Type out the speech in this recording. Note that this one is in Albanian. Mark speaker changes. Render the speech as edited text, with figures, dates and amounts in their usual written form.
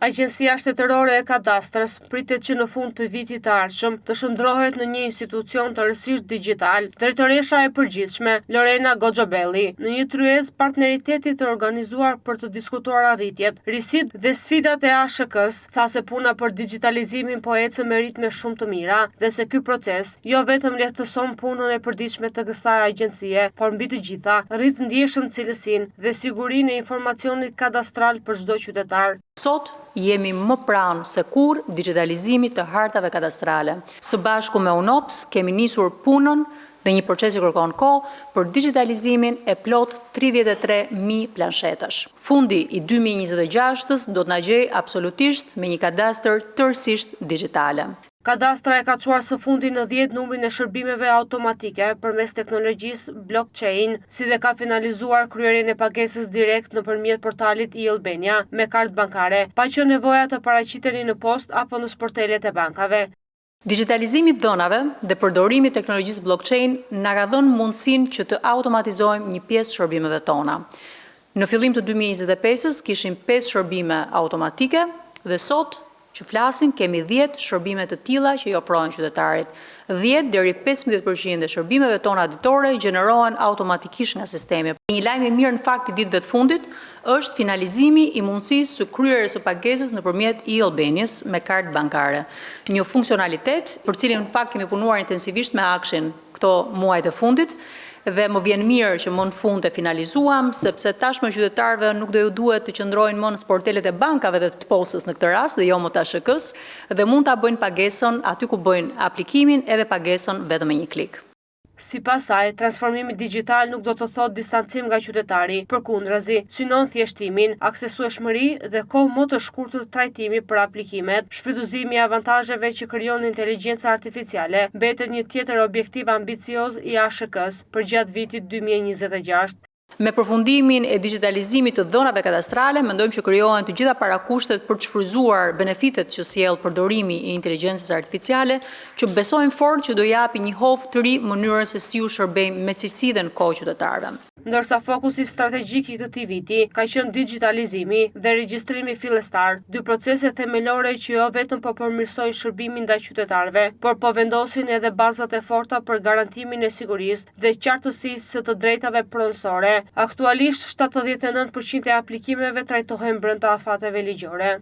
Speaker 1: Agjencia Shtetërore e Kadastrës pritet që në fund të vitit të ardhshëm të shndrohet në një institucion tërësisht digjital. Drejtoresha e përgjithshme, Lorena Goxhabelli, në një tryezë partneriteti të organizuar për të diskutuar arritjet, risit dhe sfidat e ASHK-s, tha se puna për digitalizimin po ecë me ritme shumë të mira dhe se ky proces jo vetëm lehtëson punën e përditshme të kësaj agjencie, por mbi të gjitha rrit ndjeshëm cilësinë dhe sigurinë e informacionit kadastral për çdo qytetar.
Speaker 2: Sot jemi më pranë se kur digitalizimit të hartave kadastrale. Së bashku me UNOPS kemi nisur punën dhe një proces që kërkon kohë për digitalizimin e plot 33.000 planshetash. Fundi i 2026-s do të na gjejë absolutisht me një kadastër tërësisht digjitale.
Speaker 1: Kadastra e ka çuar së fundi në 10 numrin e shërbimeve automatike përmes teknologjisë blockchain, si dhe ka finalizuar kryerjen e pagesës direkt nëpërmjet portalit e-Albania me kartë bankare, pa qenë nevoja të paraqiteni në postë apo në sportelet e bankave.
Speaker 2: Digitalizimi i dhënave dhe përdorimi i teknologjisë blockchain na ka dhënë mundësinë që të automatizojmë një pjesë të shërbimeve tona. Në fillim të 2025-s kishim 5 shërbime automatike dhe sot që flasim, kemi 10 shërbime të tilla që i ofrojnë qytetarit. 10 deri 15% e shërbimeve tona ditore gjenerohen automatikisht nga sistemi. Një lajm i mirë në fakt i ditëve të fundit është finalizimi i mundësisë së kryerjes së pagesës nëpërmjet e-Albanias me kartë bankare. Një funksionalitet për cilin në fakt kemi punuar intensivisht me Akshin këto muajt e fundit. Dhe më vjen mirë që më në fund e finalizuam, sepse tashmë qytetarëve nuk do ju duhet të qëndrojnë më në sportelet e bankave dhe të postës në këtë rast, dhe jo më të ASHK-s, dhe mund ta bëjnë pagesën aty ku bëjnë aplikimin edhe pagesën vetëm me një klik.
Speaker 1: Sipas saj, transformimi digjital nuk do të thotë distancim nga qytetari, përkundrazi, synon thjeshtimin, aksesueshmëri dhe kohë më të shkurtër trajtimi për aplikimet. Shfrytëzimi i avantazheve që krijon inteligjenca artificiale mbetet një tjetër objektiv ambicioz i ASHK-s përgjatë vitit 2026.
Speaker 2: Me përfundimin e digitalizimit të dhënave kadastrale, mendojmë që krijohen të gjitha parakushtet për të shfrytzuar benefitet që sjell përdorimi i inteligjencës artificiale, që besojmë fort që do japi një hovë të ri mënyrës se si u shërbejmë me cilësi dhe në kohë qytetarëve.
Speaker 1: Ndërsa fokusi strategjik i këtij viti ka qenë digitalizimi dhe regjistrimi fillestar, dy procese themelore që jo vetëm po përmirësojnë shërbimin ndaj qytetarëve, por po vendosin edhe bazat e forta për garantimin e sigurisë dhe qartësisë së të drejtave pronësore. Aktualisht 79% e aplikimeve trajtohen brenda afateve ligjore.